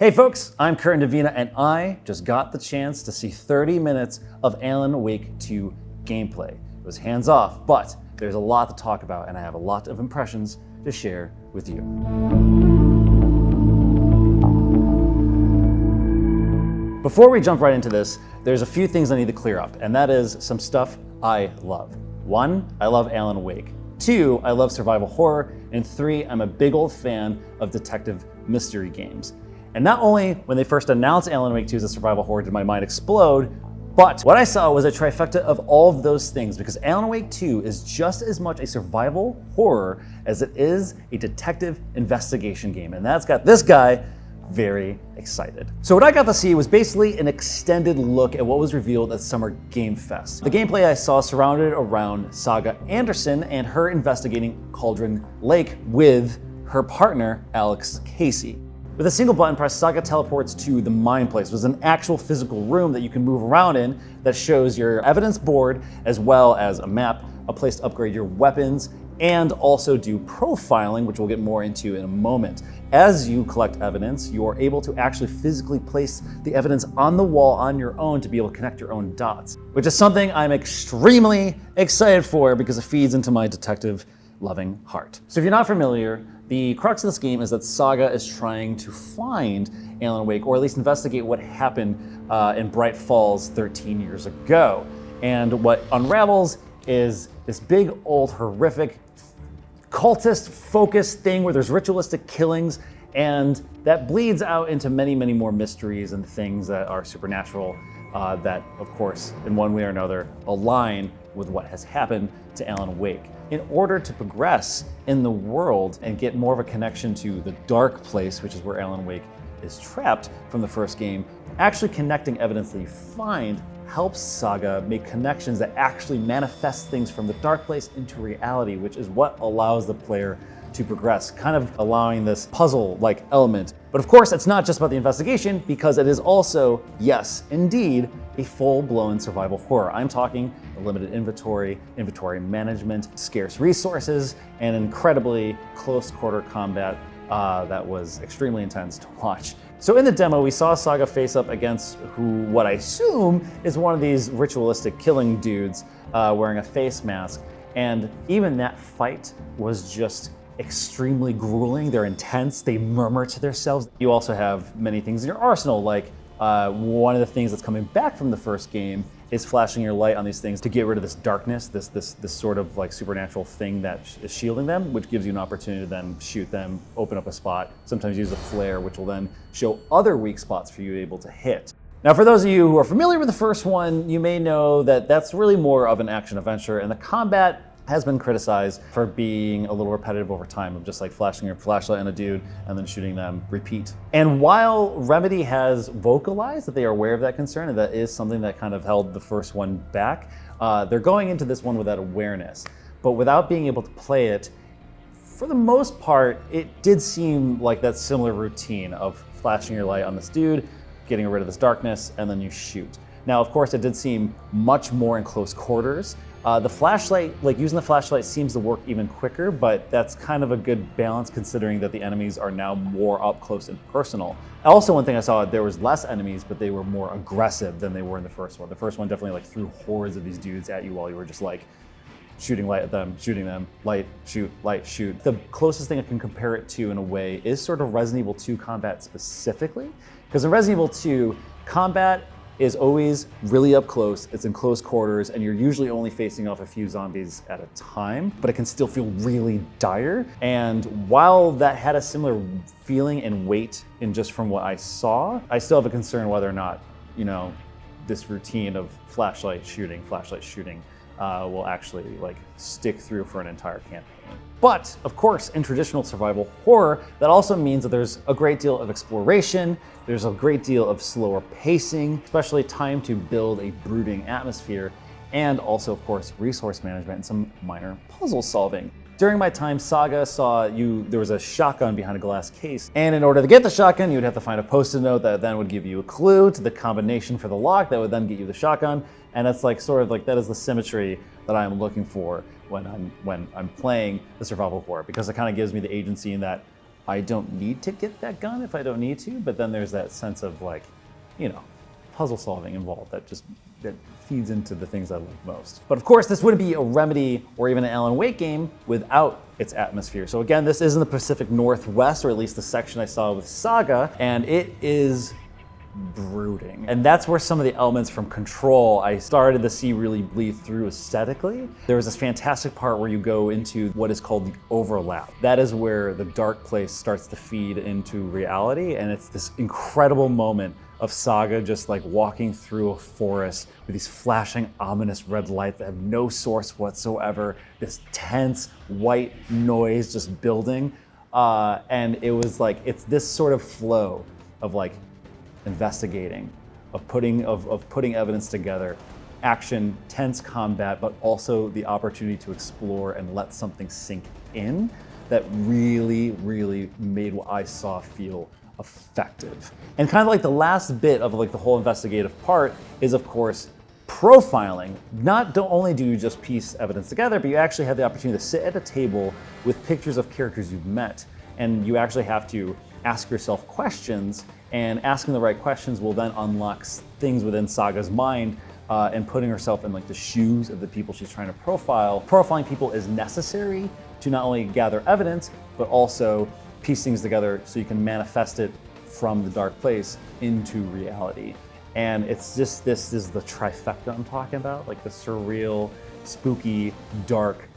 Hey folks, I'm Curtin Davina, and I just got the chance to see 30 minutes of Alan Wake 2 gameplay. It was hands off, but there's a lot to talk about, and I have a lot of impressions to share with you. Before we jump right into this, there's a few things I need to clear up, and that is some stuff I love. 1, I love Alan Wake. 2, I love survival horror. And 3, I'm a big old fan of detective mystery games. And not only when they first announced Alan Wake 2 as a survival horror did my mind explode, but what I saw was a trifecta of all of those things, because Alan Wake 2 is just as much a survival horror as it is a detective investigation game. And that's got this guy very excited. So what I got to see was basically an extended look at what was revealed at Summer Game Fest. The gameplay I saw surrounded around Saga Anderson and her investigating Cauldron Lake with her partner, Alex Casey. With a single button press, Saga teleports to the Mind Place, which is an actual physical room that you can move around in that shows your evidence board, as well as a map, a place to upgrade your weapons, and also do profiling, which we'll get more into in a moment. As you collect evidence, you are able to actually physically place the evidence on the wall on your own to be able to connect your own dots, which is something I'm extremely excited for because it feeds into my detective-loving heart. So if you're not familiar, the crux of this game is that Saga is trying to find Alan Wake, or at least investigate what happened in Bright Falls 13 years ago. And what unravels is this big, old, horrific, cultist-focused thing where there's ritualistic killings, and that bleeds out into many, many more mysteries and things that are supernatural that, of course, in one way or another, align with what has happened to Alan Wake. In order to progress in the world and get more of a connection to the dark place, which is where Alan Wake is trapped from the first game, actually connecting evidence that you find helps Saga make connections that actually manifest things from the dark place into reality, which is what allows the player to progress, kind of allowing this puzzle-like element. But of course, it's not just about the investigation, because it is also, yes, indeed, a full-blown survival horror. I'm talking a limited inventory management, scarce resources, and incredibly close-quarter combat that was extremely intense to watch. So in the demo, we saw Saga face up against what I assume is one of these ritualistic killing dudes wearing a face mask. And even that fight was just extremely grueling. They're intense. They murmur to themselves. You also have many things in your arsenal, like one of the things that's coming back from the first game is flashing your light on these things to get rid of this darkness, this sort of like supernatural thing that is shielding them, which gives you an opportunity to then shoot them, open up a spot, sometimes use a flare, which will then show other weak spots for you to be able to hit. Now, for those of you who are familiar with the first one, you may know that that's really more of an action-adventure, and the combat has been criticized for being a little repetitive over time, of just like flashing your flashlight on a dude and then shooting them, repeat. And while Remedy has vocalized that they are aware of that concern, and that is something that kind of held the first one back, they're going into this one with that awareness. But without being able to play it, for the most part, it did seem like that similar routine of flashing your light on this dude, getting rid of this darkness, and then you shoot. Now, of course, it did seem much more in close quarters. The flashlight, like using the flashlight, seems to work even quicker, but that's kind of a good balance considering that the enemies are now more up close and personal. Also, one thing I saw, there was less enemies, but they were more aggressive than they were in the first one. The first one definitely like threw hordes of these dudes at you while you were just like shooting light at them, shooting them, light, shoot, light, shoot. The closest thing I can compare it to in a way is sort of Resident Evil 2 combat specifically, because in Resident Evil 2, combat is always really up close, it's in close quarters, and you're usually only facing off a few zombies at a time, but it can still feel really dire. And while that had a similar feeling and weight in just from what I saw, I still have a concern whether or not, this routine of flashlight shooting will actually like stick through for an entire campaign. But of course, in traditional survival horror, that also means that there's a great deal of exploration, there's a great deal of slower pacing, especially time to build a brooding atmosphere, and also, of course, resource management and some minor puzzle solving. During my time, Saga saw there was a shotgun behind a glass case, and in order to get the shotgun, you would have to find a post-it note that then would give you a clue to the combination for the lock that would then get you the shotgun, and that's like sort of like that is the symmetry that I'm looking for when I'm playing the survival horror, because it kind of gives me the agency in that I don't need to get that gun if I don't need to, but then there's that sense of like, puzzle solving involved that feeds into the things I love most. But of course, this wouldn't be a Remedy or even an Alan Wake game without its atmosphere. So again, this is in the Pacific Northwest, or at least the section I saw with Saga, and it is brooding. And that's where some of the elements from Control I started to see really bleed through aesthetically. There was this fantastic part where you go into what is called the overlap. That is where the dark place starts to feed into reality, and it's this incredible moment of Saga just like walking through a forest with these flashing, ominous red lights that have no source whatsoever, this tense white noise just building. And it was like, it's this sort of flow of like investigating, of putting evidence together, action, tense combat, but also the opportunity to explore and let something sink in that really, really made what I saw feel effective. And kind of like the last bit of like the whole investigative part is, of course, profiling. Not only do you just piece evidence together, but you actually have the opportunity to sit at a table with pictures of characters you've met, and you actually have to ask yourself questions, and asking the right questions will then unlock things within Saga's mind, and putting herself in like the shoes of the people she's trying to profile. Profiling people is necessary to not only gather evidence, but also piece things together so you can manifest it from the dark place into reality. And it's just, this is the trifecta I'm talking about, like the surreal, spooky, dark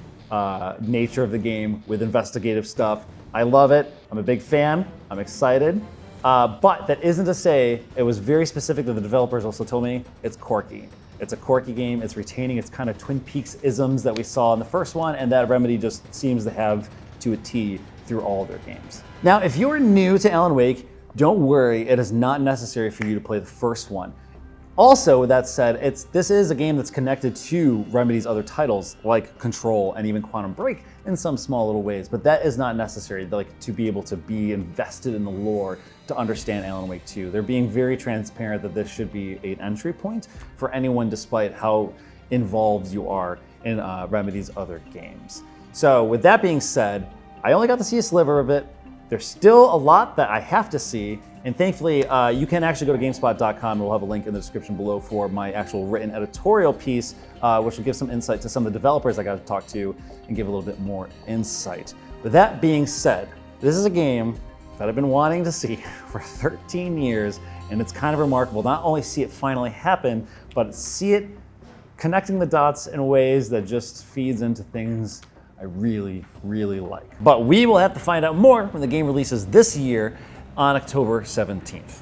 nature of the game with investigative stuff. I love it. I'm a big fan. I'm excited. But that isn't to say, it was very specific that the developers also told me it's quirky. It's a quirky game. It's retaining its kind of Twin Peaks isms that we saw in the first one, and that Remedy just seems to have to a T through all of their games. Now, if you're new to Alan Wake, don't worry, it is not necessary for you to play the first one. Also, with that said, this is a game that's connected to Remedy's other titles, like Control and even Quantum Break in some small little ways, but that is not necessary to be able to be invested in the lore to understand Alan Wake 2. They're being very transparent that this should be an entry point for anyone despite how involved you are in Remedy's other games. So with that being said, I only got to see a sliver of it. There's still a lot that I have to see, and thankfully you can actually go to GameSpot.com. We'll have a link in the description below for my actual written editorial piece, which will give some insight to some of the developers I got to talk to and give a little bit more insight. With that being said, this is a game that I've been wanting to see for 13 years, and it's kind of remarkable. Not only see it finally happen, but see it connecting the dots in ways that just feeds into things I really, really like. But we will have to find out more when the game releases this year on October 17th.